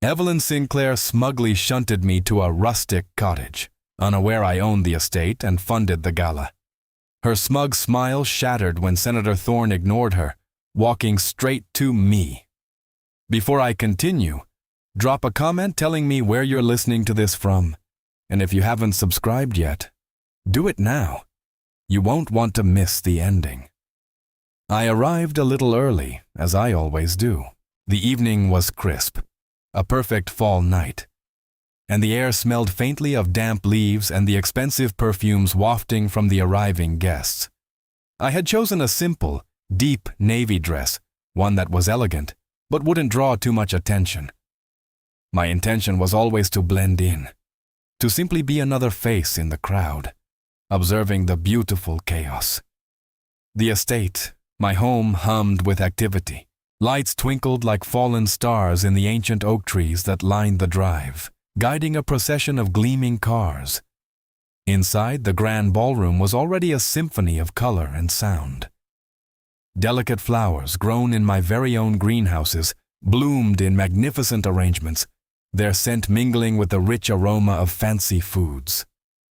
Evelyn Sinclair smugly shunted me to a rustic cottage, unaware I owned the estate and funded the gala. Her smug smile shattered when Senator Thorne ignored her, walking straight to me. Before I continue, drop a comment telling me where you're listening to this from, and if you haven't subscribed yet, do it now. You won't want to miss the ending. I arrived a little early, as I always do. The evening was crisp, a perfect fall night, and the air smelled faintly of damp leaves and the expensive perfumes wafting from the arriving guests. I had chosen a simple, deep navy dress, one that was elegant, but wouldn't draw too much attention. My intention was always to blend in, to simply be another face in the crowd, observing the beautiful chaos. The estate, my home, hummed with activity. Lights twinkled like fallen stars in the ancient oak trees that lined the drive, guiding a procession of gleaming cars. Inside, the grand ballroom was already a symphony of color and sound. Delicate flowers, grown in my very own greenhouses, bloomed in magnificent arrangements, their scent mingling with the rich aroma of fancy foods.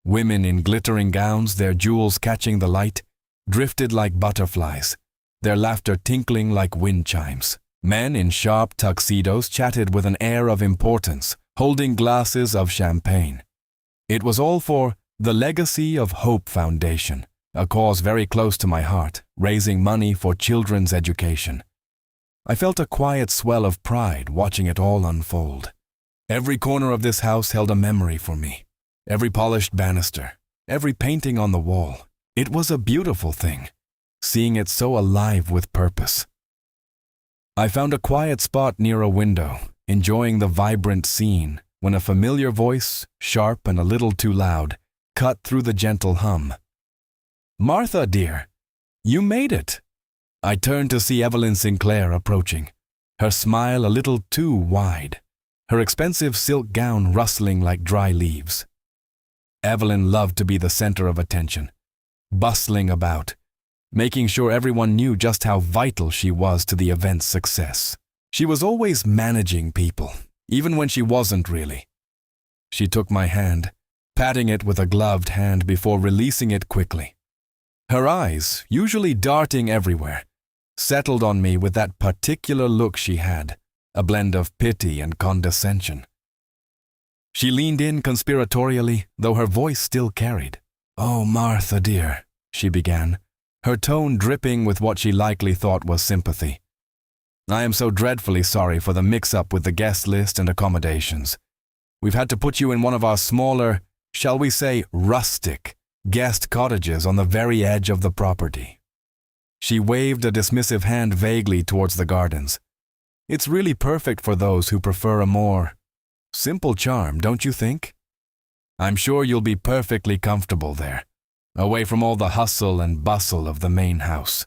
Women in glittering gowns, their jewels catching the light, drifted like butterflies, their laughter tinkling like wind chimes. Men in sharp tuxedos chatted with an air of importance, holding glasses of champagne. It was all for the Legacy of Hope Foundation, a cause very close to my heart, raising money for children's education. I felt a quiet swell of pride watching it all unfold. Every corner of this house held a memory for me. Every polished banister, every painting on the wall. It was a beautiful thing, seeing it so alive with purpose. I found a quiet spot near a window, enjoying the vibrant scene, when a familiar voice, sharp and a little too loud, cut through the gentle hum. "Martha, dear, you made it." I turned to see Evelyn Sinclair approaching, her smile a little too wide, her expensive silk gown rustling like dry leaves. Evelyn loved to be the center of attention, bustling about, making sure everyone knew just how vital she was to the event's success. She was always managing people, even when she wasn't really. She took my hand, patting it with a gloved hand before releasing it quickly. Her eyes, usually darting everywhere, settled on me with that particular look she had, a blend of pity and condescension. She leaned in conspiratorially, though her voice still carried. "Oh, Martha, dear," she began, her tone dripping with what she likely thought was sympathy. "I am so dreadfully sorry for the mix-up with the guest list and accommodations. We've had to put you in one of our smaller, shall we say rustic, guest cottages on the very edge of the property." She waved a dismissive hand vaguely towards the gardens. "It's really perfect for those who prefer a more simple charm, don't you think? I'm sure you'll be perfectly comfortable there, away from all the hustle and bustle of the main house."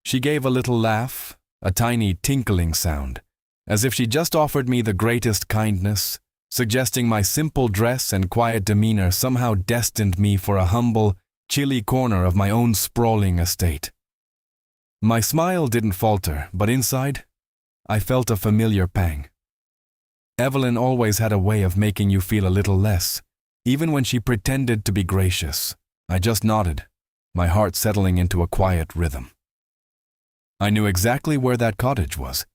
She gave a little laugh, a tiny tinkling sound, as if she just offered me the greatest kindness, suggesting my simple dress and quiet demeanor somehow destined me for a humble, chilly corner of my own sprawling estate. My smile didn't falter, but inside, I felt a familiar pang. Evelyn always had a way of making you feel a little less, even when she pretended to be gracious. I just nodded, my heart settling into a quiet rhythm. I knew exactly where that cottage was.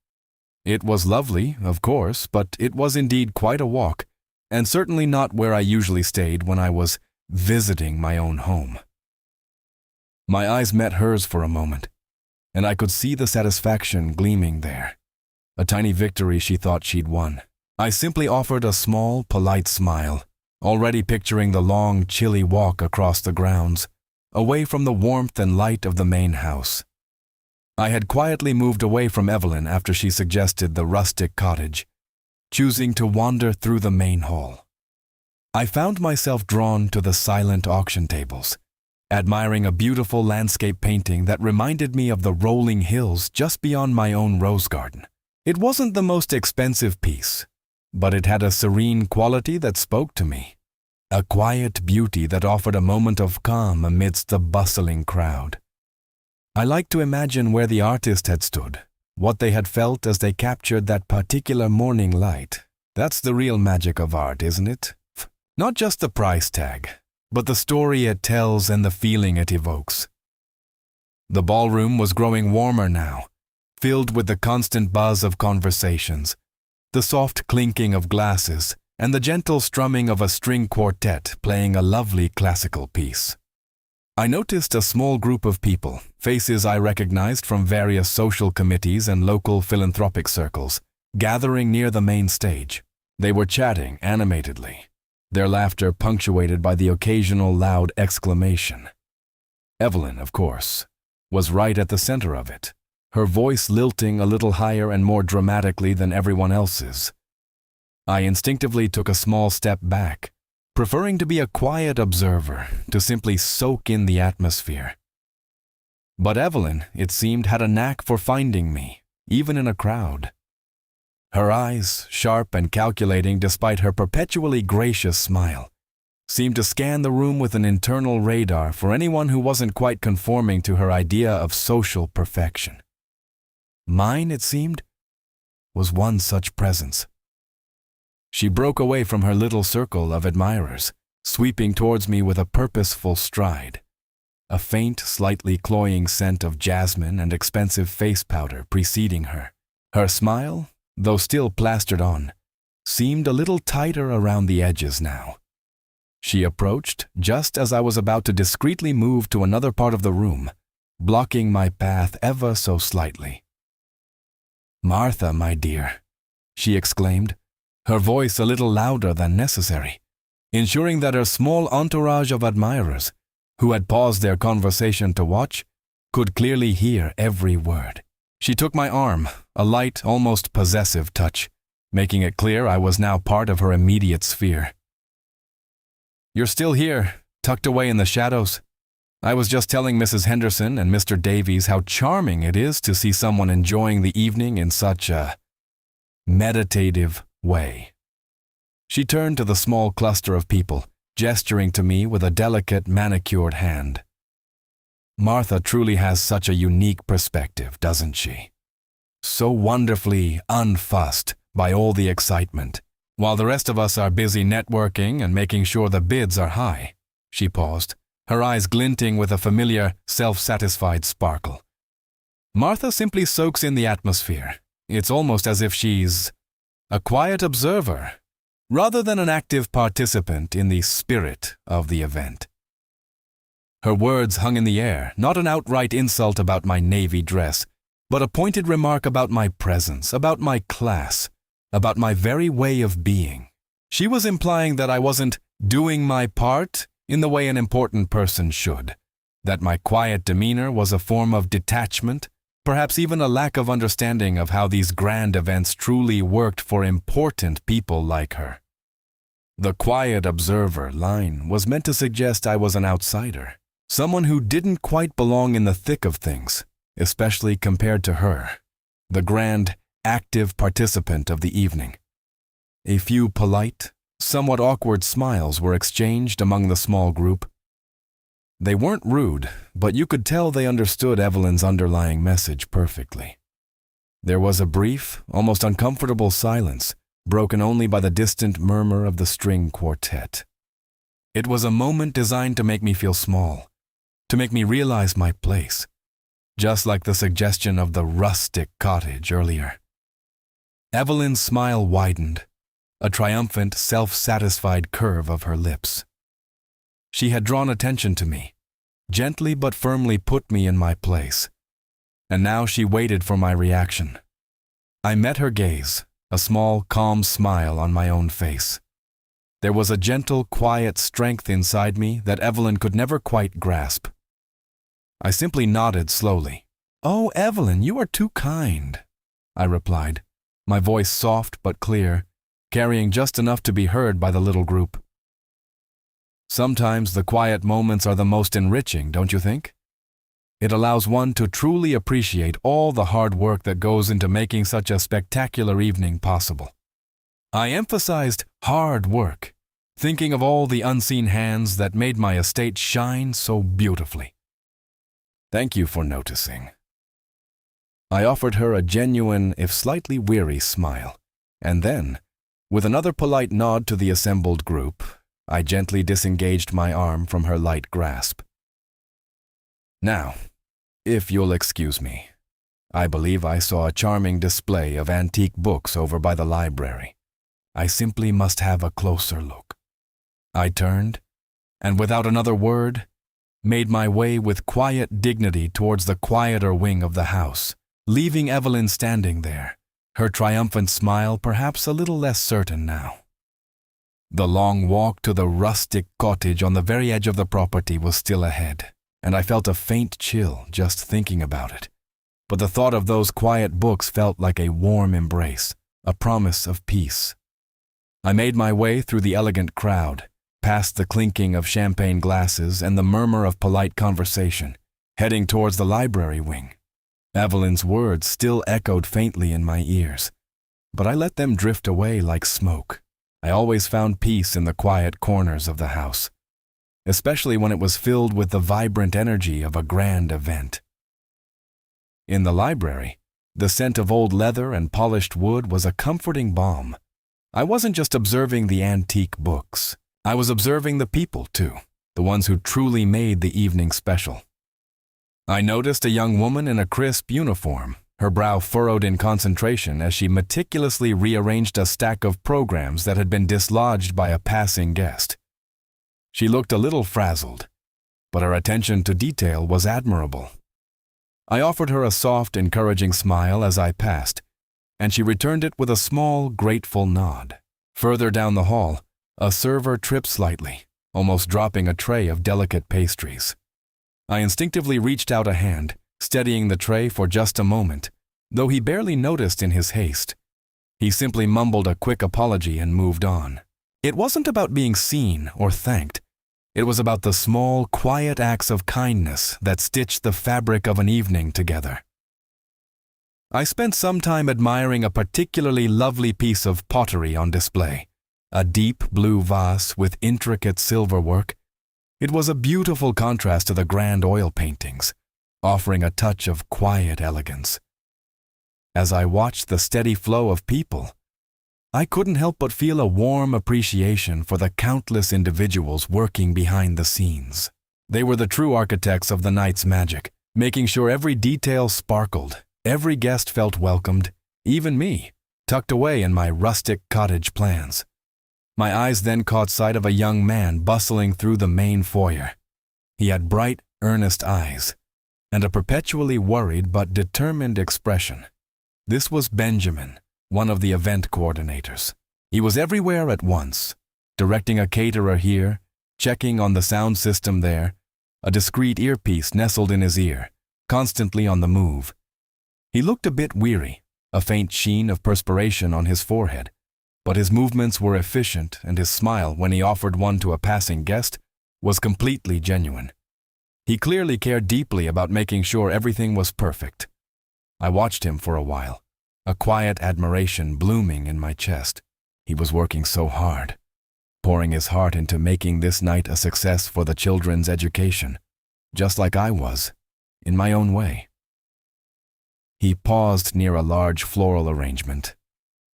It was lovely, of course, but it was indeed quite a walk, and certainly not where I usually stayed when I was visiting my own home. My eyes met hers for a moment, and I could see the satisfaction gleaming there, a tiny victory she thought she'd won. I simply offered a small, polite smile, already picturing the long, chilly walk across the grounds, away from the warmth and light of the main house. I had quietly moved away from Evelyn after she suggested the rustic cottage, choosing to wander through the main hall. I found myself drawn to the silent auction tables, admiring a beautiful landscape painting that reminded me of the rolling hills just beyond my own rose garden. It wasn't the most expensive piece, but it had a serene quality that spoke to me, a quiet beauty that offered a moment of calm amidst the bustling crowd. I liked to imagine where the artist had stood, what they had felt as they captured that particular morning light. That's the real magic of art, isn't it? Not just the price tag, but the story it tells and the feeling it evokes. The ballroom was growing warmer now, filled with the constant buzz of conversations, the soft clinking of glasses, and the gentle strumming of a string quartet playing a lovely classical piece. I noticed a small group of people, faces I recognized from various social committees and local philanthropic circles, gathering near the main stage. They were chatting animatedly, their laughter punctuated by the occasional loud exclamation. Evelyn, of course, was right at the center of it, her voice lilting a little higher and more dramatically than everyone else's. I instinctively took a small step back, preferring to be a quiet observer, to simply soak in the atmosphere. But Evelyn, it seemed, had a knack for finding me, even in a crowd. Her eyes, sharp and calculating despite her perpetually gracious smile, seemed to scan the room with an internal radar for anyone who wasn't quite conforming to her idea of social perfection. Mine, it seemed, was one such presence. She broke away from her little circle of admirers, sweeping towards me with a purposeful stride. A faint, slightly cloying scent of jasmine and expensive face powder preceding her. Her smile, though still plastered on, seemed a little tighter around the edges now. She approached just as I was about to discreetly move to another part of the room, blocking my path ever so slightly. "Martha, my dear," she exclaimed, her voice a little louder than necessary, ensuring that her small entourage of admirers, who had paused their conversation to watch, could clearly hear every word. She took my arm, a light, almost possessive touch, making it clear I was now part of her immediate sphere. "You're still here, tucked away in the shadows. I was just telling Mrs. Henderson and Mr. Davies how charming it is to see someone enjoying the evening in such a meditative way." She turned to the small cluster of people, gesturing to me with a delicate, manicured hand. "Martha truly has such a unique perspective, doesn't she? So wonderfully unfussed by all the excitement, while the rest of us are busy networking and making sure the bids are high." She paused, her eyes glinting with a familiar, self-satisfied sparkle. "Martha simply soaks in the atmosphere. It's almost as if she's a quiet observer, rather than an active participant in the spirit of the event." Her words hung in the air, not an outright insult about my navy dress, but a pointed remark about my presence, about my class, about my very way of being. She was implying that I wasn't doing my part in the way an important person should, that my quiet demeanor was a form of detachment, perhaps even a lack of understanding of how these grand events truly worked for important people like her. The quiet observer line was meant to suggest I was an outsider, someone who didn't quite belong in the thick of things, especially compared to her, the grand, active participant of the evening. A few polite, somewhat awkward smiles were exchanged among the small group. They weren't rude, but you could tell they understood Evelyn's underlying message perfectly. There was a brief, almost uncomfortable silence, broken only by the distant murmur of the string quartet. It was a moment designed to make me feel small, to make me realize my place, just like the suggestion of the rustic cottage earlier. Evelyn's smile widened, a triumphant, self-satisfied curve of her lips. She had drawn attention to me, gently but firmly put me in my place, and now she waited for my reaction. I met her gaze, a small, calm smile on my own face. There was a gentle, quiet strength inside me that Evelyn could never quite grasp. I simply nodded slowly. "Oh, Evelyn, you are too kind," I replied, my voice soft but clear, carrying just enough to be heard by the little group. Sometimes the quiet moments are the most enriching, don't you think? It allows one to truly appreciate all the hard work that goes into making such a spectacular evening possible. I emphasized hard work, thinking of all the unseen hands that made my estate shine so beautifully. Thank you for noticing. I offered her a genuine, if slightly weary, smile, and then, with another polite nod to the assembled group, I gently disengaged my arm from her light grasp. Now, if you'll excuse me, I believe I saw a charming display of antique books over by the library. I simply must have a closer look. I turned, and without another word, made my way with quiet dignity towards the quieter wing of the house, leaving Evelyn standing there, her triumphant smile perhaps a little less certain now. The long walk to the rustic cottage on the very edge of the property was still ahead, and I felt a faint chill just thinking about it. But the thought of those quiet books felt like a warm embrace, a promise of peace. I made my way through the elegant crowd, past the clinking of champagne glasses and the murmur of polite conversation, heading towards the library wing. Evelyn's words still echoed faintly in my ears, but I let them drift away like smoke. I always found peace in the quiet corners of the house, especially when it was filled with the vibrant energy of a grand event. In the library, the scent of old leather and polished wood was a comforting balm. I wasn't just observing the antique books. I was observing the people, too, the ones who truly made the evening special. I noticed a young woman in a crisp uniform, her brow furrowed in concentration as she meticulously rearranged a stack of programs that had been dislodged by a passing guest. She looked a little frazzled, but her attention to detail was admirable. I offered her a soft, encouraging smile as I passed, and she returned it with a small, grateful nod. Further down the hall, a server tripped slightly, almost dropping a tray of delicate pastries. I instinctively reached out a hand, steadying the tray for just a moment, though he barely noticed in his haste. He simply mumbled a quick apology and moved on. It wasn't about being seen or thanked. It was about the small, quiet acts of kindness that stitched the fabric of an evening together. I spent some time admiring a particularly lovely piece of pottery on display, a deep blue vase with intricate silverwork. It was a beautiful contrast to the grand oil paintings, offering a touch of quiet elegance. As I watched the steady flow of people, I couldn't help but feel a warm appreciation for the countless individuals working behind the scenes. They were the true architects of the night's magic, making sure every detail sparkled, every guest felt welcomed, even me, tucked away in my rustic cottage plans. My eyes then caught sight of a young man bustling through the main foyer. He had bright, earnest eyes, and a perpetually worried but determined expression. This was Benjamin, one of the event coordinators. He was everywhere at once, directing a caterer here, checking on the sound system there, a discreet earpiece nestled in his ear, constantly on the move. He looked a bit weary, a faint sheen of perspiration on his forehead, but his movements were efficient and his smile, when he offered one to a passing guest, was completely genuine. He clearly cared deeply about making sure everything was perfect. I watched him for a while, a quiet admiration blooming in my chest. He was working so hard, pouring his heart into making this night a success for the children's education, just like I was, in my own way. He paused near a large floral arrangement,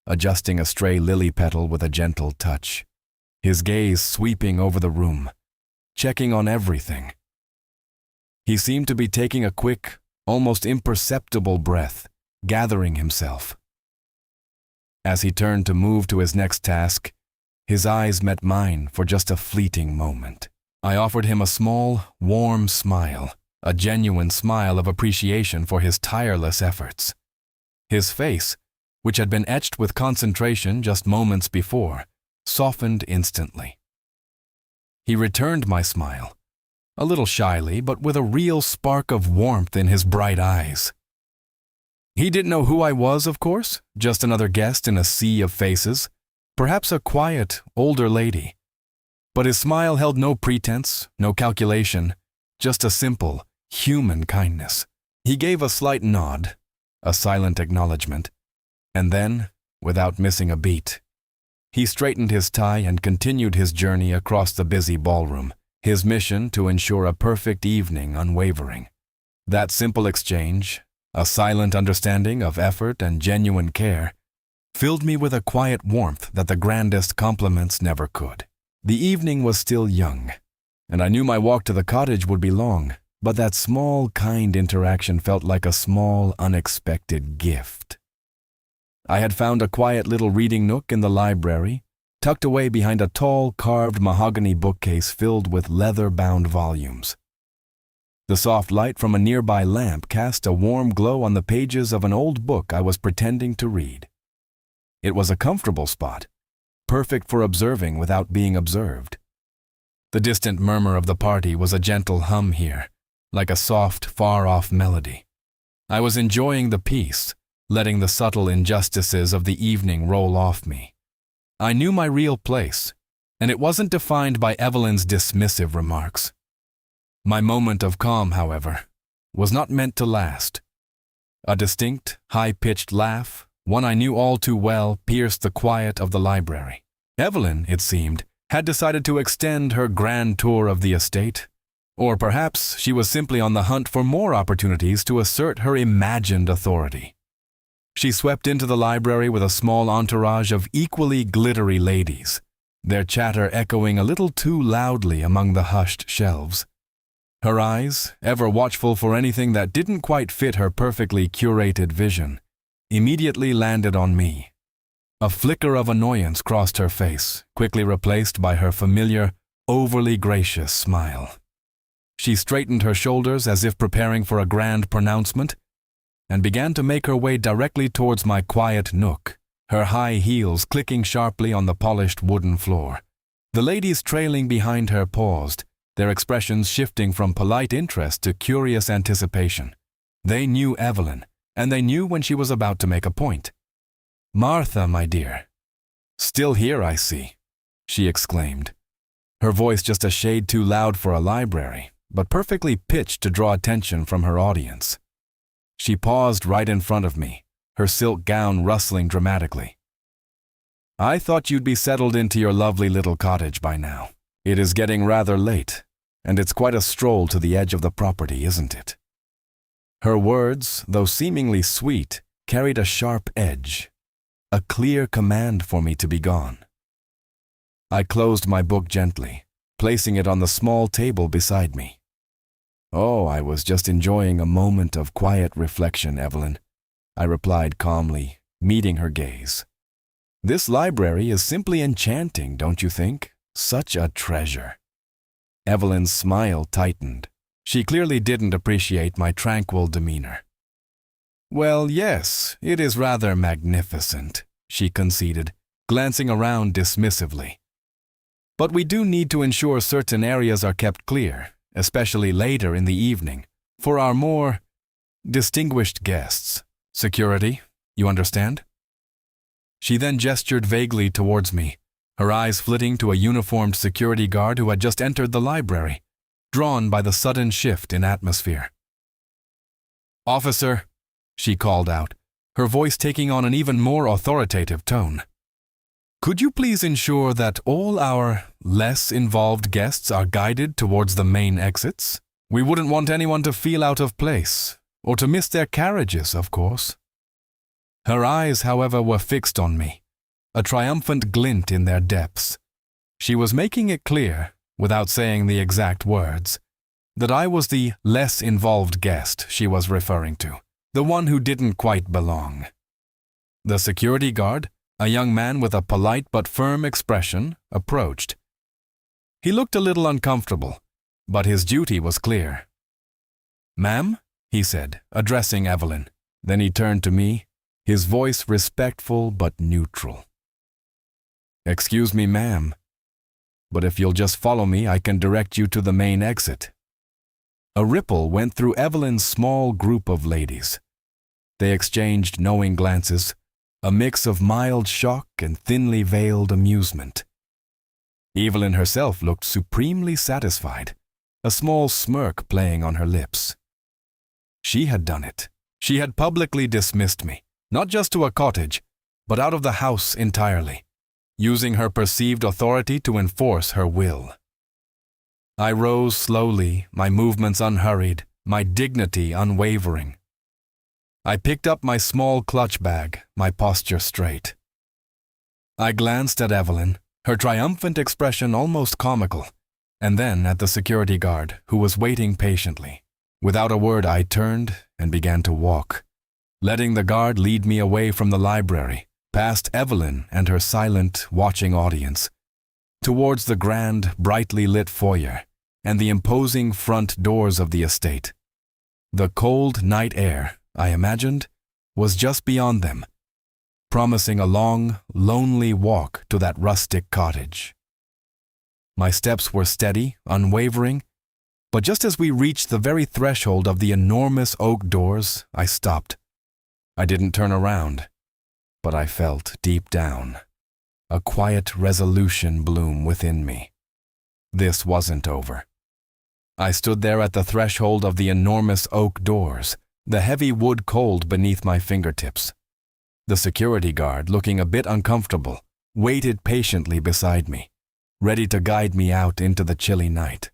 adjusting a stray lily petal with a gentle touch, his gaze sweeping over the room, checking on everything. He seemed to be taking a quick, almost imperceptible breath, gathering himself. As he turned to move to his next task, his eyes met mine for just a fleeting moment. I offered him a small, warm smile, a genuine smile of appreciation for his tireless efforts. His face, which had been etched with concentration just moments before, softened instantly. He returned my smile, a little shyly, but with a real spark of warmth in his bright eyes. He didn't know who I was, of course, just another guest in a sea of faces, perhaps a quiet, older lady. But his smile held no pretense, no calculation, just a simple, human kindness. He gave a slight nod, a silent acknowledgement, and then, without missing a beat, he straightened his tie and continued his journey across the busy ballroom, his mission to ensure a perfect evening unwavering. That simple exchange, a silent understanding of effort and genuine care, filled me with a quiet warmth that the grandest compliments never could. The evening was still young, and I knew my walk to the cottage would be long, but that small, kind interaction felt like a small, unexpected gift. I had found a quiet little reading nook in the library, tucked away behind a tall, carved mahogany bookcase filled with leather-bound volumes. The soft light from a nearby lamp cast a warm glow on the pages of an old book I was pretending to read. It was a comfortable spot, perfect for observing without being observed. The distant murmur of the party was a gentle hum here, like a soft, far-off melody. I was enjoying the peace, letting the subtle injustices of the evening roll off me. I knew my real place, and it wasn't defined by Evelyn's dismissive remarks. My moment of calm, however, was not meant to last. A distinct, high-pitched laugh, one I knew all too well, pierced the quiet of the library. Evelyn, it seemed, had decided to extend her grand tour of the estate, or perhaps she was simply on the hunt for more opportunities to assert her imagined authority. She swept into the library with a small entourage of equally glittery ladies, their chatter echoing a little too loudly among the hushed shelves. Her eyes, ever watchful for anything that didn't quite fit her perfectly curated vision, immediately landed on me. A flicker of annoyance crossed her face, quickly replaced by her familiar, overly gracious smile. She straightened her shoulders as if preparing for a grand pronouncement, and began to make her way directly towards my quiet nook, her high heels clicking sharply on the polished wooden floor. The ladies trailing behind her paused, their expressions shifting from polite interest to curious anticipation. They knew Evelyn, and they knew when she was about to make a point. "Martha, my dear." "Still here, I see," she exclaimed, her voice just a shade too loud for a library, but perfectly pitched to draw attention from her audience. She paused right in front of me, her silk gown rustling dramatically. "I thought you'd be settled into your lovely little cottage by now. It is getting rather late, and it's quite a stroll to the edge of the property, isn't it?" Her words, though seemingly sweet, carried a sharp edge, a clear command for me to be gone. I closed my book gently, placing it on the small table beside me. "Oh, I was just enjoying a moment of quiet reflection, Evelyn," I replied calmly, meeting her gaze. "This library is simply enchanting, don't you think? Such a treasure." Evelyn's smile tightened. She clearly didn't appreciate my tranquil demeanor. "Well, yes, it is rather magnificent," she conceded, glancing around dismissively. "But we do need to ensure certain areas are kept clear, especially later in the evening, for our more distinguished guests. Security, you understand?" She then gestured vaguely towards me, her eyes flitting to a uniformed security guard who had just entered the library, drawn by the sudden shift in atmosphere. "Officer," she called out, her voice taking on an even more authoritative tone, "could you please ensure that all our less involved guests are guided towards the main exits? We wouldn't want anyone to feel out of place, or to miss their carriages, of course." Her eyes, however, were fixed on me, a triumphant glint in their depths. She was making it clear, without saying the exact words, that I was the less involved guest she was referring to, the one who didn't quite belong. The security guard, a young man with a polite but firm expression, approached. He looked a little uncomfortable, but his duty was clear. "Ma'am," he said, addressing Evelyn. Then he turned to me, his voice respectful but neutral. "Excuse me, ma'am, but if you'll just follow me, I can direct you to the main exit." A ripple went through Evelyn's small group of ladies. They exchanged knowing glances, a mix of mild shock and thinly veiled amusement. Evelyn herself looked supremely satisfied, a small smirk playing on her lips. She had done it. She had publicly dismissed me, not just to a cottage, but out of the house entirely, using her perceived authority to enforce her will. I rose slowly, my movements unhurried, my dignity unwavering. I picked up my small clutch bag, my posture straight. I glanced at Evelyn, her triumphant expression almost comical, and then at the security guard, who was waiting patiently. Without a word, I turned and began to walk, letting the guard lead me away from the library, past Evelyn and her silent, watching audience, towards the grand, brightly lit foyer and the imposing front doors of the estate. The cold night air, I imagined, was just beyond them, promising a long, lonely walk to that rustic cottage. My steps were steady, unwavering, but just as we reached the very threshold of the enormous oak doors, I stopped. I didn't turn around, but I felt deep down a quiet resolution bloom within me. This wasn't over. I stood there at the threshold of the enormous oak doors, the heavy wood cold beneath my fingertips. The security guard, looking a bit uncomfortable, waited patiently beside me, ready to guide me out into the chilly night.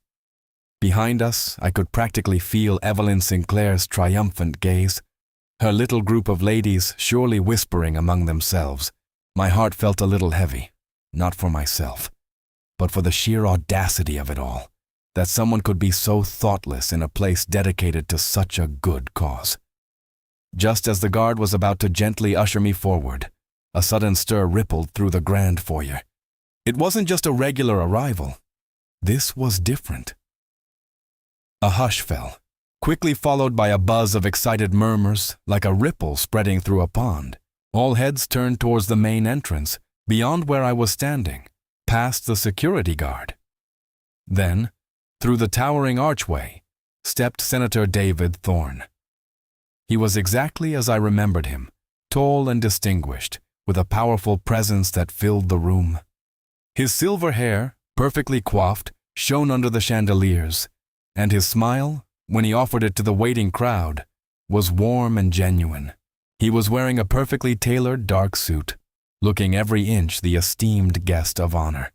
Behind us, I could practically feel Evelyn Sinclair's triumphant gaze, her little group of ladies surely whispering among themselves. My heart felt a little heavy, not for myself, but for the sheer audacity of it all, that someone could be so thoughtless in a place dedicated to such a good cause. Just as the guard was about to gently usher me forward, a sudden stir rippled through the grand foyer. It wasn't just a regular arrival. This was different. A hush fell, quickly followed by a buzz of excited murmurs like a ripple spreading through a pond. All heads turned towards the main entrance, beyond where I was standing, past the security guard. Then, through the towering archway, stepped Senator David Thorne. He was exactly as I remembered him, tall and distinguished, with a powerful presence that filled the room. His silver hair, perfectly coiffed, shone under the chandeliers, and his smile, when he offered it to the waiting crowd, was warm and genuine. He was wearing a perfectly tailored dark suit, looking every inch the esteemed guest of honor.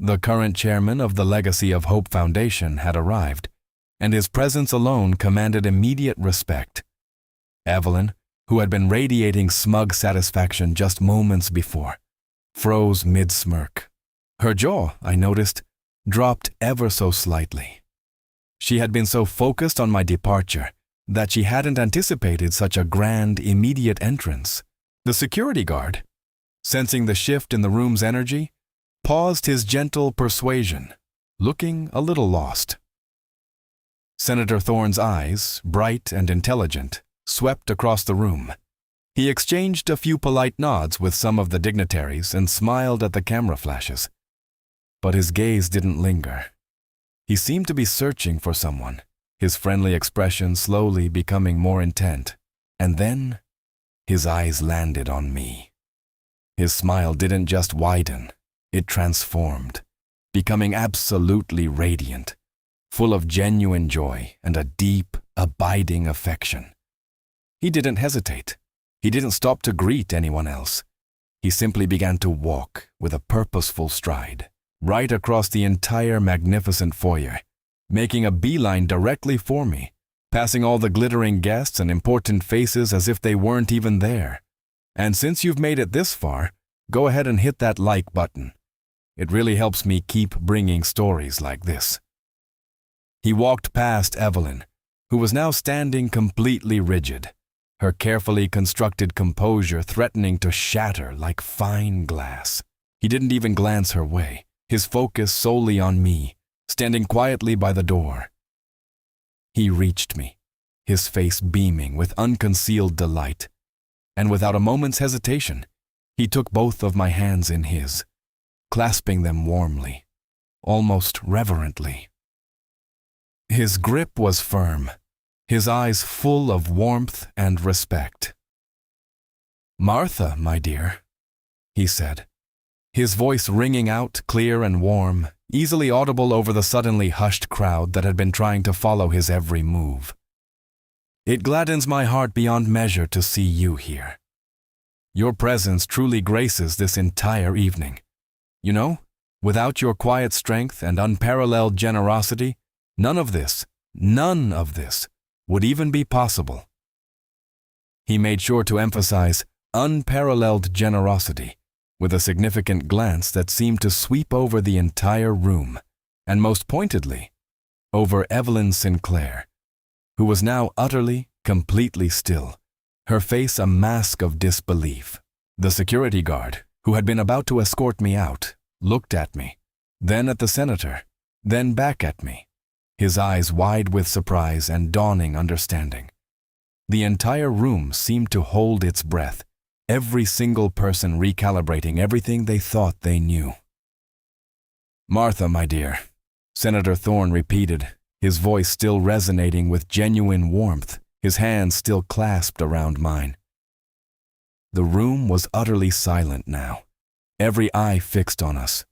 The current chairman of the Legacy of Hope Foundation had arrived, and his presence alone commanded immediate respect. Evelyn, who had been radiating smug satisfaction just moments before, froze mid-smirk. Her jaw, I noticed, dropped ever so slightly. She had been so focused on my departure that she hadn't anticipated such a grand, immediate entrance. The security guard, sensing the shift in the room's energy, paused his gentle persuasion, looking a little lost. Senator Thorne's eyes, bright and intelligent, swept across the room. He exchanged a few polite nods with some of the dignitaries and smiled at the camera flashes. But his gaze didn't linger. He seemed to be searching for someone, his friendly expression slowly becoming more intent. And then, his eyes landed on me. His smile didn't just widen, it transformed, becoming absolutely radiant, full of genuine joy and a deep, abiding affection. He didn't hesitate. He didn't stop to greet anyone else. He simply began to walk with a purposeful stride, right across the entire magnificent foyer, making a beeline directly for me, passing all the glittering guests and important faces as if they weren't even there. And since you've made it this far, go ahead and hit that like button. It really helps me keep bringing stories like this. He walked past Evelyn, who was now standing completely rigid, her carefully constructed composure threatening to shatter like fine glass. He didn't even glance her way, his focus solely on me, standing quietly by the door. He reached me, his face beaming with unconcealed delight, and without a moment's hesitation, he took both of my hands in his, clasping them warmly, almost reverently. His grip was firm, his eyes full of warmth and respect. "Martha, my dear," he said, his voice ringing out clear and warm, easily audible over the suddenly hushed crowd that had been trying to follow his every move. "It gladdens my heart beyond measure to see you here. Your presence truly graces this entire evening. You know, without your quiet strength and unparalleled generosity, none of this would even be possible." He made sure to emphasize unparalleled generosity, with a significant glance that seemed to sweep over the entire room, and most pointedly, over Evelyn Sinclair, who was now utterly, completely still, her face a mask of disbelief. The security guard, who had been about to escort me out, looked at me, then at the senator, then back at me, his eyes wide with surprise and dawning understanding. The entire room seemed to hold its breath, every single person recalibrating everything they thought they knew. "Martha, my dear," Senator Thorne repeated, his voice still resonating with genuine warmth, his hands still clasped around mine. The room was utterly silent now, every eye fixed on us.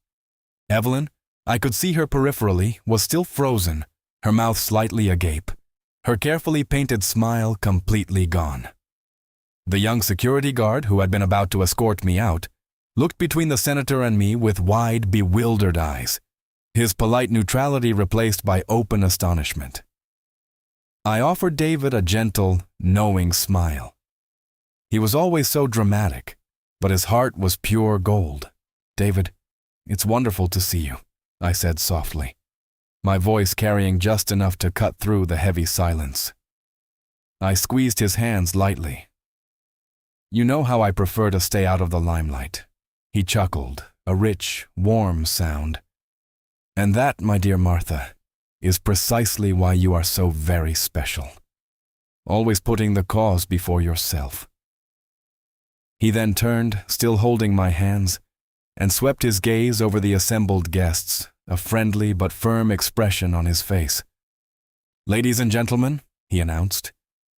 Evelyn, I could see her peripherally, was still frozen, her mouth slightly agape, her carefully painted smile completely gone. The young security guard, who had been about to escort me out, looked between the senator and me with wide, bewildered eyes, his polite neutrality replaced by open astonishment. I offered David a gentle, knowing smile. He was always so dramatic, but his heart was pure gold. "David, it's wonderful to see you," I said softly, my voice carrying just enough to cut through the heavy silence. I squeezed his hands lightly. "You know how I prefer to stay out of the limelight." He chuckled, a rich, warm sound. "And that, my dear Martha, is precisely why you are so very special. Always putting the cause before yourself." He then turned, still holding my hands, and swept his gaze over the assembled guests, a friendly but firm expression on his face. "Ladies and gentlemen," he announced,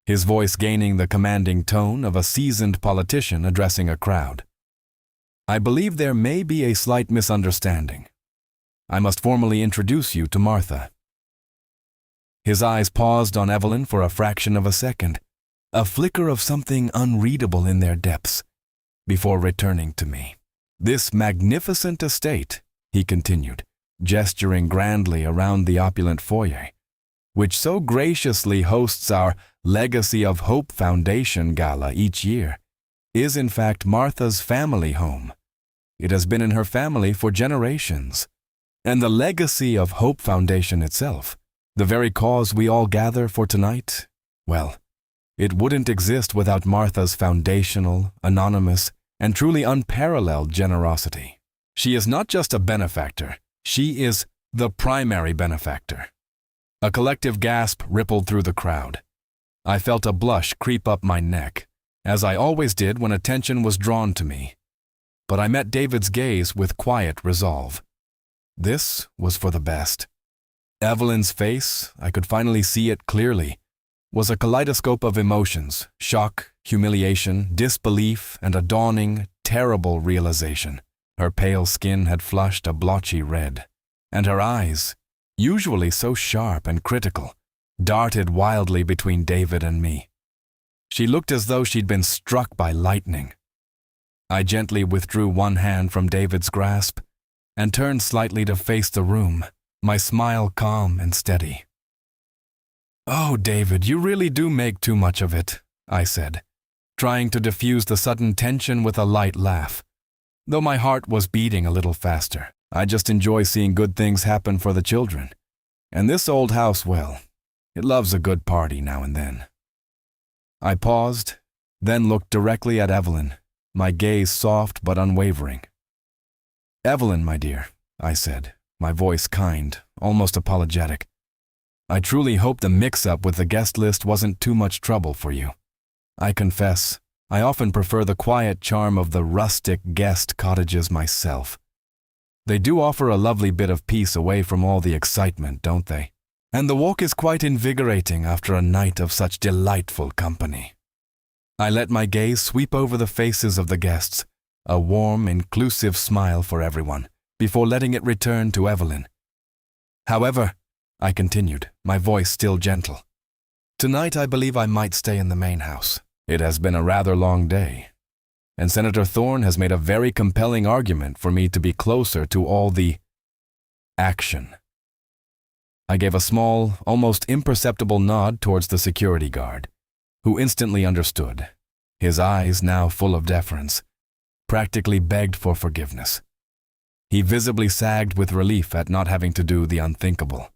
his voice gaining the commanding tone of a seasoned politician addressing a crowd. "I believe there may be a slight misunderstanding. I must formally introduce you to Martha." His eyes paused on Evelyn for a fraction of a second, a flicker of something unreadable in their depths, before returning to me. "This magnificent estate," he continued, gesturing grandly around the opulent foyer, "which so graciously hosts our Legacy of Hope Foundation Gala each year, is in fact Martha's family home. It has been in her family for generations. And the Legacy of Hope Foundation itself, the very cause we all gather for tonight, well, it wouldn't exist without Martha's foundational, anonymous, and truly unparalleled generosity. She is not just a benefactor, she is the primary benefactor." A collective gasp rippled through the crowd. I felt a blush creep up my neck, as I always did when attention was drawn to me. But I met David's gaze with quiet resolve. This was for the best. Evelyn's face, I could finally see it clearly, was a kaleidoscope of emotions, shock, humiliation, disbelief, and a dawning, terrible realization. Her pale skin had flushed a blotchy red, and her eyes, usually so sharp and critical, darted wildly between David and me. She looked as though she'd been struck by lightning. I gently withdrew one hand from David's grasp and turned slightly to face the room, my smile calm and steady. "Oh, David, you really do make too much of it," I said, trying to diffuse the sudden tension with a light laugh. Though my heart was beating a little faster, I just enjoy seeing good things happen for the children. And this old house, well, it loves a good party now and then. I paused, then looked directly at Evelyn, my gaze soft but unwavering. "Evelyn, my dear," I said, my voice kind, almost apologetic. "I truly hope the mix-up with the guest list wasn't too much trouble for you. I confess, I often prefer the quiet charm of the rustic guest cottages myself. They do offer a lovely bit of peace away from all the excitement, don't they? And the walk is quite invigorating after a night of such delightful company." I let my gaze sweep over the faces of the guests, a warm, inclusive smile for everyone, before letting it return to Evelyn. "However," I continued, my voice still gentle, "tonight I believe I might stay in the main house. It has been a rather long day, and Senator Thorne has made a very compelling argument for me to be closer to all the action." I gave a small, almost imperceptible nod towards the security guard, who instantly understood, his eyes now full of deference, practically begged for forgiveness. He visibly sagged with relief at not having to do the unthinkable.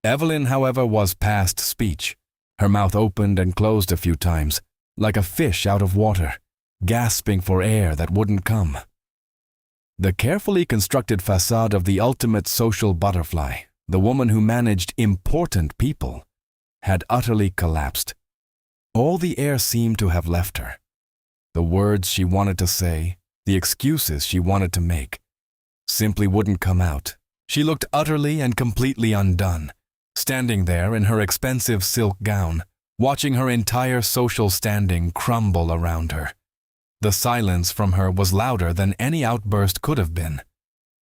Evelyn, however, was past speech. Her mouth opened and closed a few times, like a fish out of water, gasping for air that wouldn't come. The carefully constructed facade of the ultimate social butterfly, the woman who managed important people, had utterly collapsed. All the air seemed to have left her. The words she wanted to say, the excuses she wanted to make, simply wouldn't come out. She looked utterly and completely undone, standing there in her expensive silk gown, watching her entire social standing crumble around her. The silence from her was louder than any outburst could have been.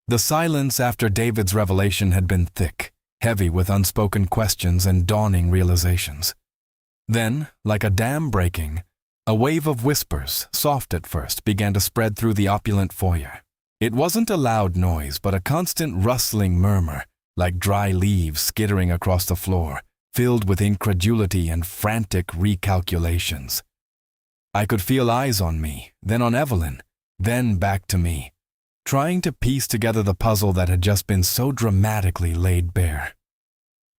The silence after David's revelation had been thick, heavy with unspoken questions and dawning realizations. Then, like a dam breaking, a wave of whispers, soft at first, began to spread through the opulent foyer. It wasn't a loud noise, but a constant rustling murmur, like dry leaves skittering across the floor, filled with incredulity and frantic recalculations. I could feel eyes on me, then on Evelyn, then back to me, trying to piece together the puzzle that had just been so dramatically laid bare.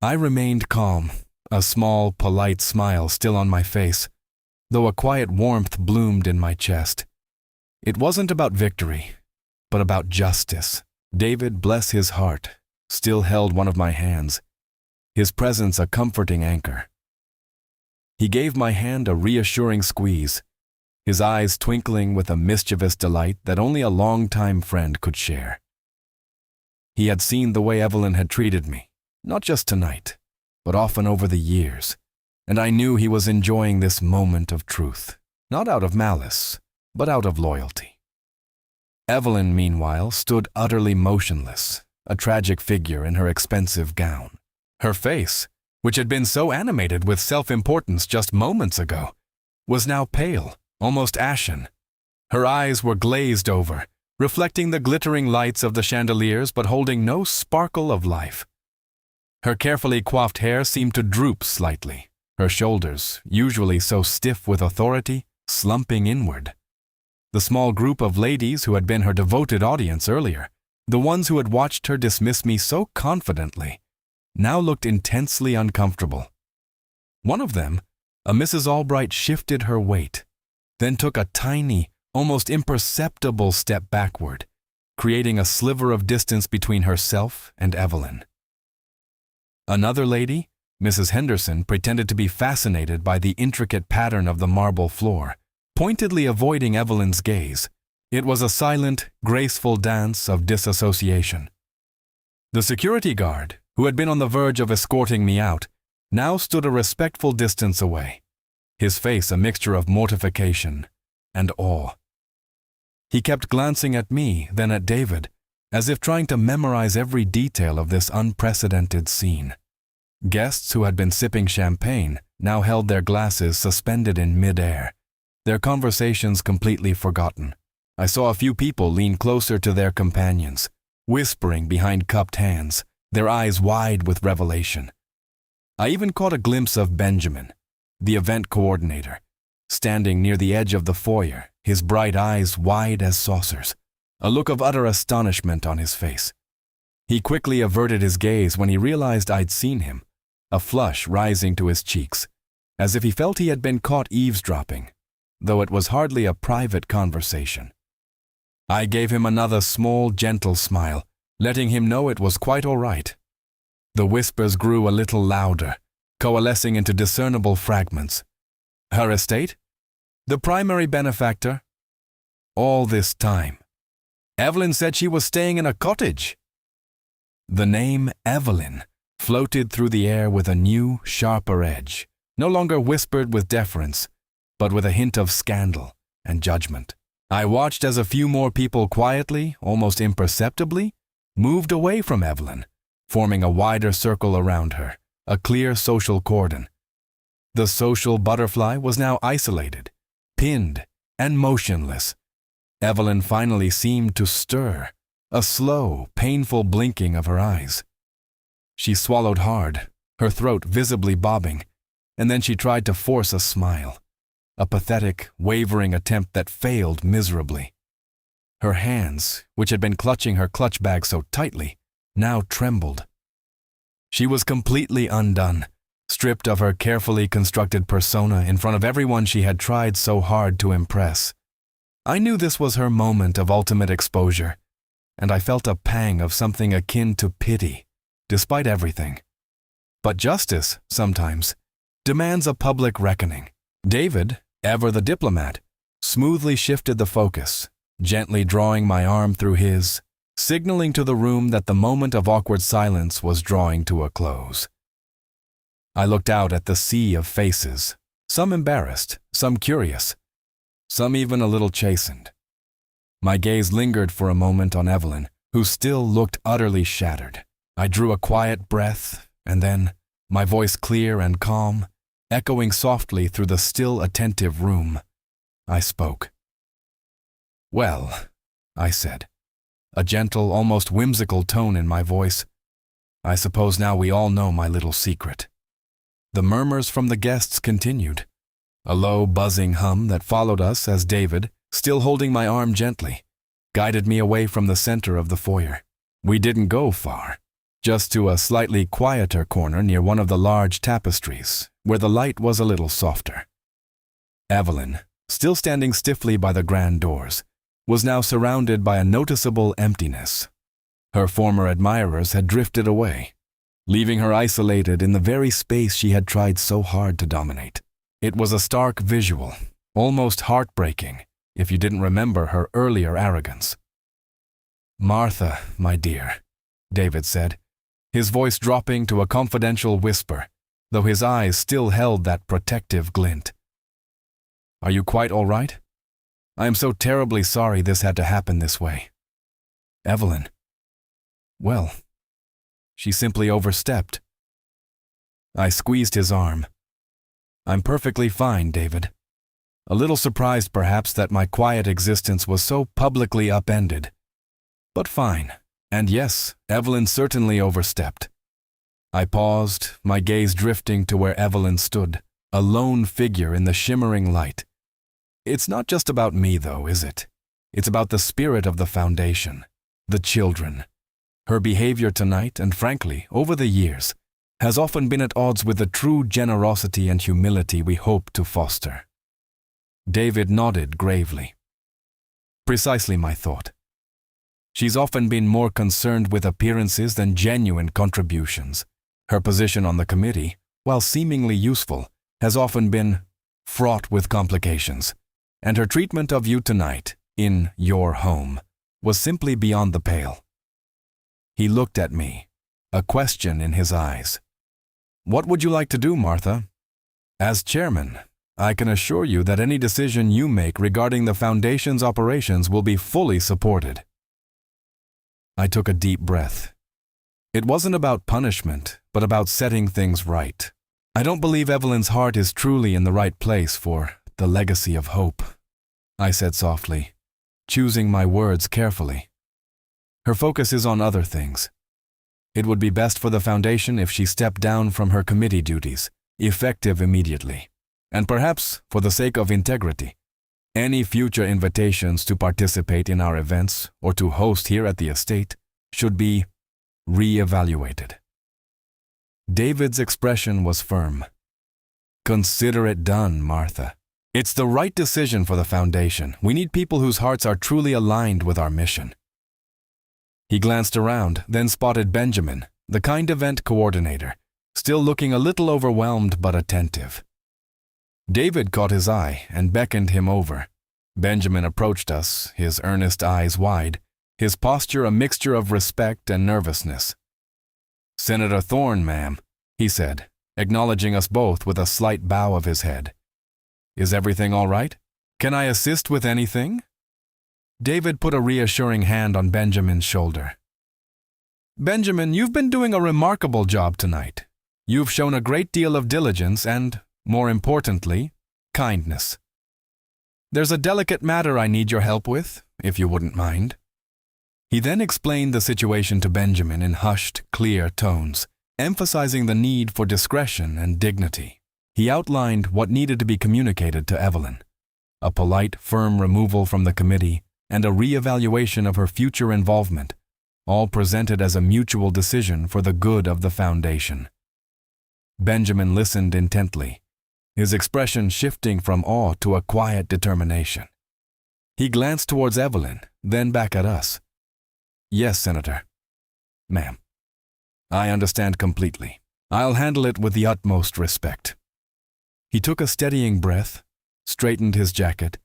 I remained calm, a small, polite smile still on my face, though a quiet warmth bloomed in my chest. It wasn't about victory, but about justice. David, bless his heart, still held one of my hands, his presence a comforting anchor. He gave my hand a reassuring squeeze, his eyes twinkling with a mischievous delight that only a longtime friend could share. He had seen the way Evelyn had treated me, not just tonight, but often over the years, and I knew he was enjoying this moment of truth, not out of malice, but out of loyalty. Evelyn, meanwhile, stood utterly motionless, a tragic figure in her expensive gown. Her face, which had been so animated with self-importance just moments ago, was now pale, almost ashen. Her eyes were glazed over, reflecting the glittering lights of the chandeliers but holding no sparkle of life. Her carefully coiffed hair seemed to droop slightly, her shoulders, usually so stiff with authority, slumping inward. The small group of ladies who had been her devoted audience earlier, the ones who had watched her dismiss me so confidently, now looked intensely uncomfortable. One of them, a Mrs. Albright, shifted her weight, then took a tiny, almost imperceptible step backward, creating a sliver of distance between herself and Evelyn. Another lady, Mrs. Henderson, pretended to be fascinated by the intricate pattern of the marble floor, pointedly avoiding Evelyn's gaze. It was a silent, graceful dance of disassociation. The security guard, who had been on the verge of escorting me out, now stood a respectful distance away, his face a mixture of mortification and awe. He kept glancing at me, then at David, as if trying to memorize every detail of this unprecedented scene. Guests who had been sipping champagne now held their glasses suspended in mid-air, their conversations completely forgotten. I saw a few people lean closer to their companions, whispering behind cupped hands, their eyes wide with revelation. I even caught a glimpse of Benjamin, the event coordinator, standing near the edge of the foyer, his bright eyes wide as saucers, a look of utter astonishment on his face. He quickly averted his gaze when he realized I'd seen him, a flush rising to his cheeks, as if he felt he had been caught eavesdropping, though it was hardly a private conversation. I gave him another small, gentle smile, letting him know it was quite all right. The whispers grew a little louder, coalescing into discernible fragments. Her estate? The primary benefactor? All this time. Evelyn said she was staying in a cottage. The name Evelyn floated through the air with a new, sharper edge, no longer whispered with deference, but with a hint of scandal and judgment. I watched as a few more people quietly, almost imperceptibly, moved away from Evelyn, forming a wider circle around her, a clear social cordon. The social butterfly was now isolated, pinned, and motionless. Evelyn finally seemed to stir, a slow, painful blinking of her eyes. She swallowed hard, her throat visibly bobbing, and then she tried to force a smile, a pathetic, wavering attempt that failed miserably. Her hands, which had been clutching her clutch bag so tightly, now trembled. She was completely undone, stripped of her carefully constructed persona in front of everyone she had tried so hard to impress. I knew this was her moment of ultimate exposure, and I felt a pang of something akin to pity, despite everything. But justice, sometimes, demands a public reckoning. David, ever the diplomat, smoothly shifted the focus, gently drawing my arm through his, signaling to the room that the moment of awkward silence was drawing to a close. I looked out at the sea of faces, some embarrassed, some curious, some even a little chastened. My gaze lingered for a moment on Evelyn, who still looked utterly shattered. I drew a quiet breath, and then, my voice clear and calm, echoing softly through the still attentive room, I spoke. "Well," I said, a gentle, almost whimsical tone in my voice, "I suppose now we all know my little secret." The murmurs from the guests continued, a low, buzzing hum that followed us as David, still holding my arm gently, guided me away from the center of the foyer. We didn't go far, just to a slightly quieter corner near one of the large tapestries, where the light was a little softer. Evelyn, still standing stiffly by the grand doors, was now surrounded by a noticeable emptiness. Her former admirers had drifted away, leaving her isolated in the very space she had tried so hard to dominate. It was a stark visual, almost heartbreaking, if you didn't remember her earlier arrogance. "Martha, my dear," David said, his voice dropping to a confidential whisper, though his eyes still held that protective glint. "Are you quite all right? I am so terribly sorry this had to happen this way." Evelyn. Well, she simply overstepped. I squeezed his arm. "I'm perfectly fine, David. A little surprised perhaps that my quiet existence was so publicly upended. But fine. And yes, Evelyn certainly overstepped." I paused, my gaze drifting to where Evelyn stood, a lone figure in the shimmering light. It's not just about me, though, is it? It's about the spirit of the foundation, the children. Her behavior tonight, and frankly, over the years, has often been at odds with the true generosity and humility we hope to foster. David nodded gravely. "Precisely my thought. She's often been more concerned with appearances than genuine contributions. Her position on the committee, while seemingly useful, has often been fraught with complications, and her treatment of you tonight, in your home, was simply beyond the pale." He looked at me, a question in his eyes. "What would you like to do, Martha? As chairman, I can assure you that any decision you make regarding the foundation's operations will be fully supported." I took a deep breath. It wasn't about punishment, but about setting things right. I don't believe Evelyn's heart is truly in the right place for the legacy of hope, I said softly, choosing my words carefully. Her focus is on other things. It would be best for the foundation if she stepped down from her committee duties, effective immediately. And perhaps, for the sake of integrity, any future invitations to participate in our events or to host here at the estate should be re-evaluated. David's expression was firm. "Consider it done, Martha. It's the right decision for the foundation. We need people whose hearts are truly aligned with our mission." He glanced around, then spotted Benjamin, the kind event coordinator, still looking a little overwhelmed but attentive. David caught his eye and beckoned him over. Benjamin approached us, his earnest eyes wide, his posture a mixture of respect and nervousness. "Senator Thorne, ma'am," he said, acknowledging us both with a slight bow of his head. "Is everything all right? Can I assist with anything?" David put a reassuring hand on Benjamin's shoulder. "Benjamin, you've been doing a remarkable job tonight. You've shown a great deal of diligence and, more importantly, kindness. There's a delicate matter I need your help with, if you wouldn't mind." He then explained the situation to Benjamin in hushed, clear tones, emphasizing the need for discretion and dignity. He outlined what needed to be communicated to Evelyn: a polite, firm removal from the committee and a re-evaluation of her future involvement, all presented as a mutual decision for the good of the foundation. Benjamin listened intently, his expression shifting from awe to a quiet determination. He glanced towards Evelyn, then back at us. "Yes, Senator. Ma'am. I understand completely. I'll handle it with the utmost respect." He took a steadying breath, straightened his jacket,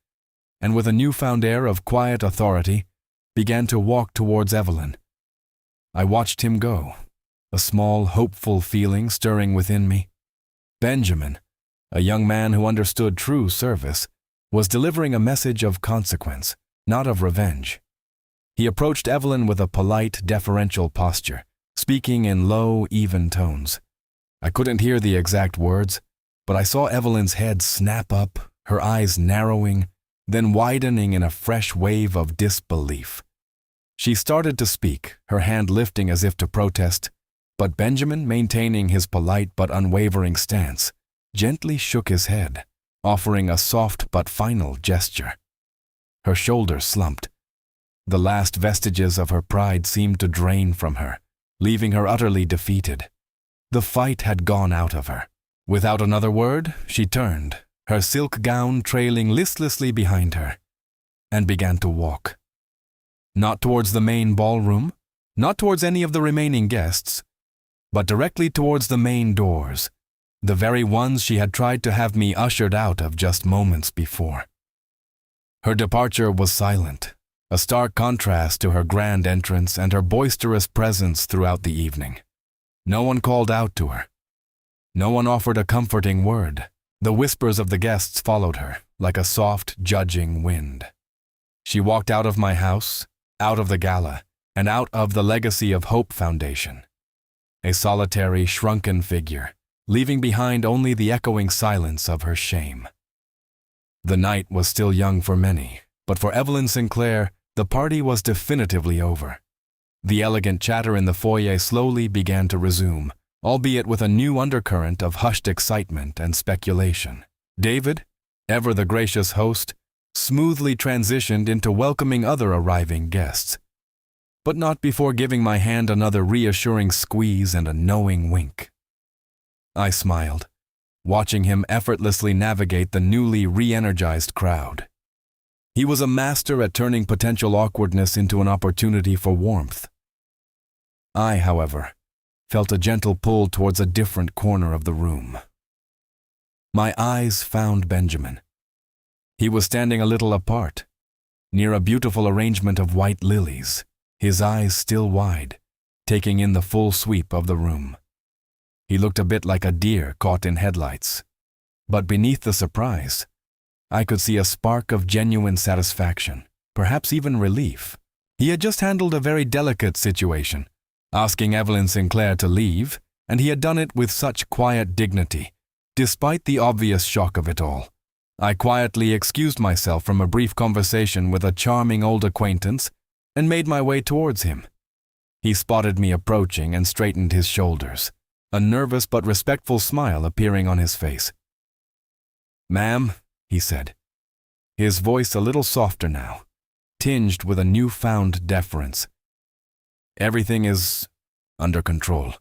and with a newfound air of quiet authority, began to walk towards Evelyn. I watched him go, a small, hopeful feeling stirring within me. Benjamin, a young man who understood true service, was delivering a message of consequence, not of revenge. He approached Evelyn with a polite, deferential posture, speaking in low, even tones. I couldn't hear the exact words, but I saw Evelyn's head snap up, her eyes narrowing, then widening in a fresh wave of disbelief. She started to speak, her hand lifting as if to protest, but Benjamin, maintaining his polite but unwavering stance, gently shook his head, offering a soft but final gesture. Her shoulders slumped. The last vestiges of her pride seemed to drain from her, leaving her utterly defeated. The fight had gone out of her. Without another word, she turned, her silk gown trailing listlessly behind her, and began to walk. Not towards the main ballroom, not towards any of the remaining guests, but directly towards the main doors, the very ones she had tried to have me ushered out of just moments before. Her departure was silent, a stark contrast to her grand entrance and her boisterous presence throughout the evening. No one called out to her. No one offered a comforting word. The whispers of the guests followed her, like a soft, judging wind. She walked out of my house, out of the gala, and out of the Legacy of Hope Foundation. A solitary, shrunken figure, leaving behind only the echoing silence of her shame. The night was still young for many, but for Evelyn Sinclair, the party was definitively over. The elegant chatter in the foyer slowly began to resume, albeit with a new undercurrent of hushed excitement and speculation. David, ever the gracious host, smoothly transitioned into welcoming other arriving guests, but not before giving my hand another reassuring squeeze and a knowing wink. I smiled, watching him effortlessly navigate the newly re-energized crowd. He was a master at turning potential awkwardness into an opportunity for warmth. I, however, felt a gentle pull towards a different corner of the room. My eyes found Benjamin. He was standing a little apart, near a beautiful arrangement of white lilies, his eyes still wide, taking in the full sweep of the room. He looked a bit like a deer caught in headlights, but beneath the surprise, I could see a spark of genuine satisfaction, perhaps even relief. He had just handled a very delicate situation, asking Evelyn Sinclair to leave, and he had done it with such quiet dignity, despite the obvious shock of it all. I quietly excused myself from a brief conversation with a charming old acquaintance and made my way towards him. He spotted me approaching and straightened his shoulders, a nervous but respectful smile appearing on his face. "Ma'am," he said, his voice a little softer now, tinged with a newfound deference. "Everything is under control.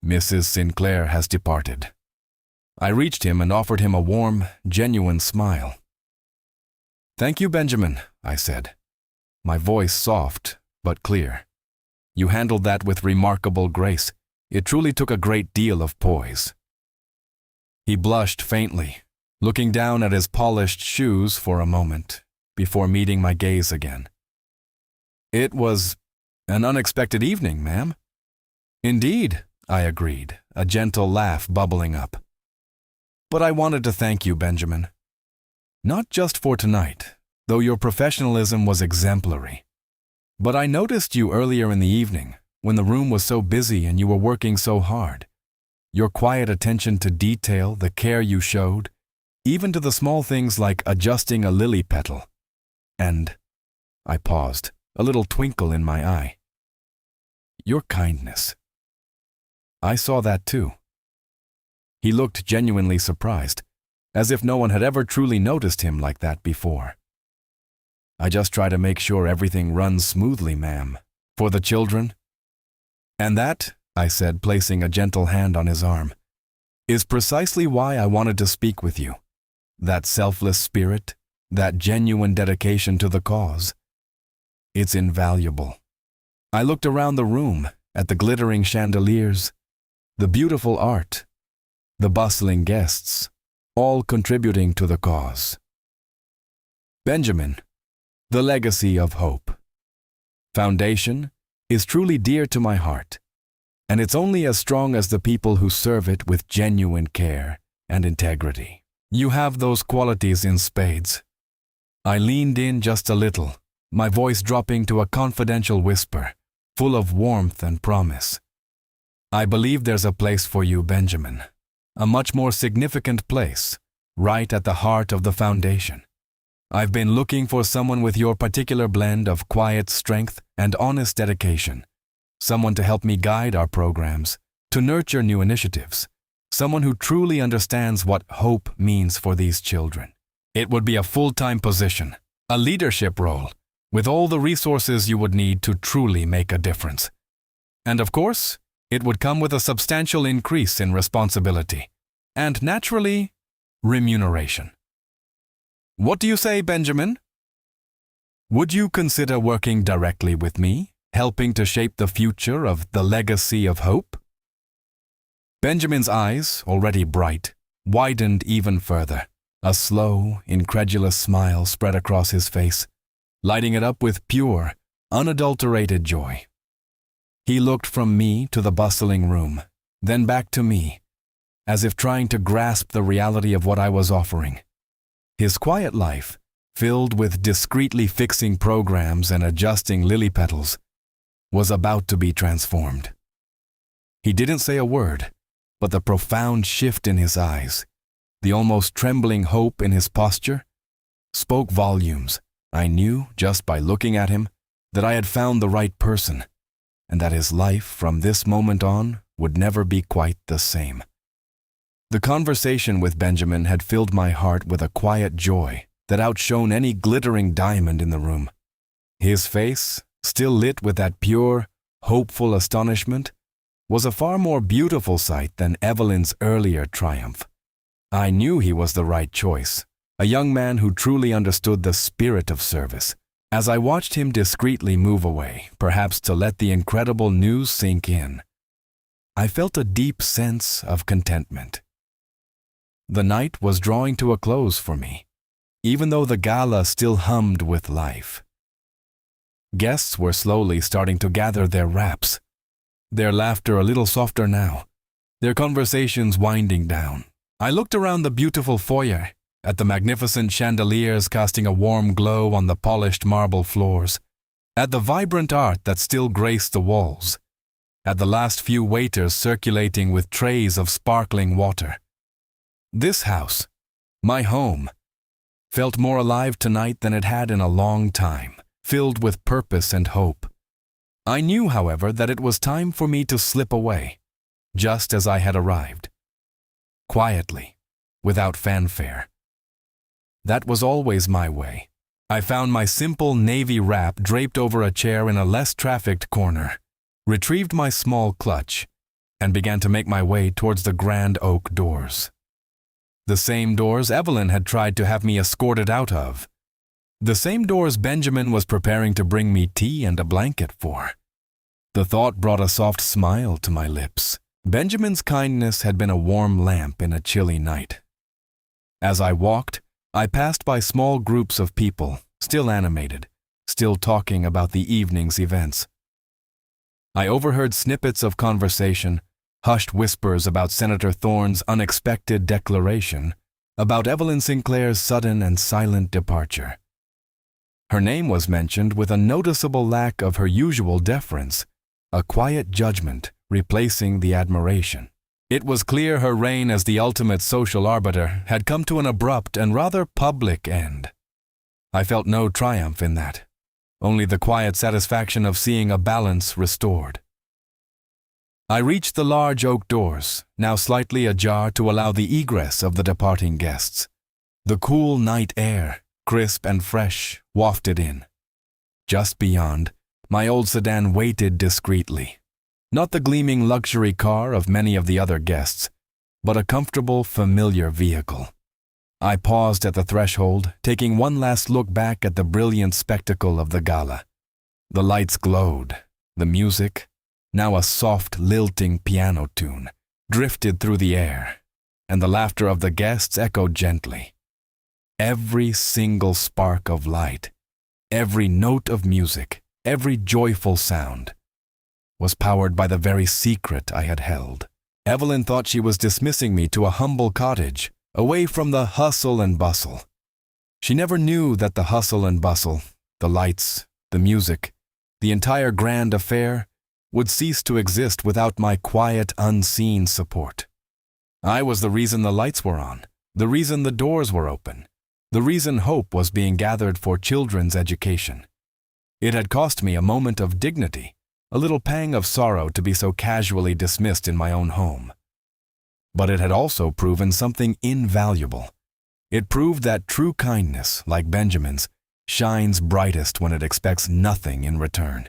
Mrs. Sinclair has departed." I reached him and offered him a warm, genuine smile. "Thank you, Benjamin," I said, my voice soft but clear. "You handled that with remarkable grace. It truly took a great deal of poise." He blushed faintly, looking down at his polished shoes for a moment, before meeting my gaze again. "It was an unexpected evening, ma'am." "Indeed," I agreed, a gentle laugh bubbling up. "But I wanted to thank you, Benjamin. Not just for tonight, though your professionalism was exemplary. But I noticed you earlier in the evening, when the room was so busy and you were working so hard. Your quiet attention to detail, the care you showed, even to the small things like adjusting a lily petal. And," I paused, a little twinkle in my eye, "your kindness. I saw that too." He looked genuinely surprised, as if no one had ever truly noticed him like that before. "I just try to make sure everything runs smoothly, ma'am. For the children." "And that," I said, placing a gentle hand on his arm, "is precisely why I wanted to speak with you. That selfless spirit, that genuine dedication to the cause. It's invaluable." I looked around the room at the glittering chandeliers, the beautiful art, the bustling guests, all contributing to the cause. Benjamin, the legacy of hope. Foundation is truly dear to my heart, and it's only as strong as the people who serve it with genuine care and integrity. You have those qualities in spades. I leaned in just a little, my voice dropping to a confidential whisper, full of warmth and promise. "I believe there's a place for you, Benjamin. A much more significant place, right at the heart of the foundation. I've been looking for someone with your particular blend of quiet strength and honest dedication. Someone to help me guide our programs, to nurture new initiatives. Someone who truly understands what hope means for these children. It would be a full-time position, a leadership role, with all the resources you would need to truly make a difference. And of course, it would come with a substantial increase in responsibility, and naturally, remuneration. What do you say, Benjamin? Would you consider working directly with me, helping to shape the future of the legacy of hope?" Benjamin's eyes, already bright, widened even further. A slow, incredulous smile spread across his face, lighting it up with pure, unadulterated joy. He looked from me to the bustling room, then back to me, as if trying to grasp the reality of what I was offering. His quiet life, filled with discreetly fixing programs and adjusting lily petals, was about to be transformed. He didn't say a word, but the profound shift in his eyes, the almost trembling hope in his posture, spoke volumes. I knew, just by looking at him, that I had found the right person, and that his life from this moment on would never be quite the same. The conversation with Benjamin had filled my heart with a quiet joy that outshone any glittering diamond in the room. His face, still lit with that pure, hopeful astonishment, was a far more beautiful sight than Evelyn's earlier triumph. I knew he was the right choice, a young man who truly understood the spirit of service. As I watched him discreetly move away, perhaps to let the incredible news sink in, I felt a deep sense of contentment. The night was drawing to a close for me, even though the gala still hummed with life. Guests were slowly starting to gather their wraps, their laughter a little softer now, their conversations winding down. I looked around the beautiful foyer, at the magnificent chandeliers casting a warm glow on the polished marble floors, at the vibrant art that still graced the walls, at the last few waiters circulating with trays of sparkling water. This house, my home, felt more alive tonight than it had in a long time, filled with purpose and hope. I knew, however, that it was time for me to slip away, just as I had arrived. Quietly, without fanfare. That was always my way. I found my simple navy wrap draped over a chair in a less trafficked corner, retrieved my small clutch, and began to make my way towards the grand oak doors. The same doors Evelyn had tried to have me escorted out of. The same doors Benjamin was preparing to bring me tea and a blanket for. The thought brought a soft smile to my lips. Benjamin's kindness had been a warm lamp in a chilly night. As I walked, I passed by small groups of people, still animated, still talking about the evening's events. I overheard snippets of conversation, hushed whispers about Senator Thorne's unexpected declaration, about Evelyn Sinclair's sudden and silent departure. Her name was mentioned with a noticeable lack of her usual deference, a quiet judgment replacing the admiration. It was clear her reign as the ultimate social arbiter had come to an abrupt and rather public end. I felt no triumph in that, only the quiet satisfaction of seeing a balance restored. I reached the large oak doors, now slightly ajar to allow the egress of the departing guests. The cool night air, crisp and fresh, wafted in. Just beyond, my old sedan waited discreetly. Not the gleaming luxury car of many of the other guests, but a comfortable, familiar vehicle. I paused at the threshold, taking one last look back at the brilliant spectacle of the gala. The lights glowed, the music, now a soft, lilting piano tune, drifted through the air, and the laughter of the guests echoed gently. Every single spark of light, every note of music, every joyful sound was powered by the very secret I had held. Evelyn thought she was dismissing me to a humble cottage, away from the hustle and bustle. She never knew that the hustle and bustle, the lights, the music, the entire grand affair would cease to exist without my quiet, unseen support. I was the reason the lights were on, the reason the doors were open, the reason hope was being gathered for children's education. It had cost me a moment of dignity, a little pang of sorrow to be so casually dismissed in my own home. But it had also proven something invaluable. It proved that true kindness, like Benjamin's, shines brightest when it expects nothing in return.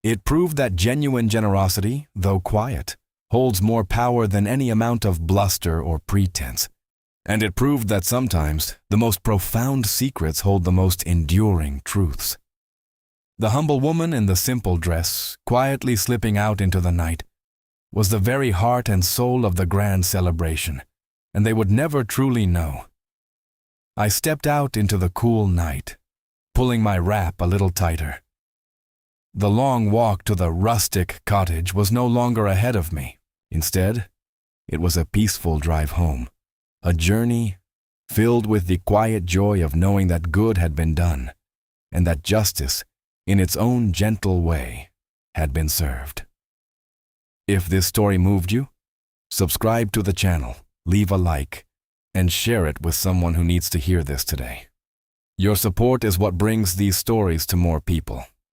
It proved that genuine generosity, though quiet, holds more power than any amount of bluster or pretense. And it proved that sometimes the most profound secrets hold the most enduring truths. The humble woman in the simple dress, quietly slipping out into the night, was the very heart and soul of the grand celebration, and they would never truly know. I stepped out into the cool night, pulling my wrap a little tighter. The long walk to the rustic cottage was no longer ahead of me. Instead, it was a peaceful drive home, a journey filled with the quiet joy of knowing that good had been done, and that justice, in its own gentle way, had been served. If this story moved you, subscribe to the channel, leave a like, and share it with someone who needs to hear this today. Your support is what brings these stories to more people.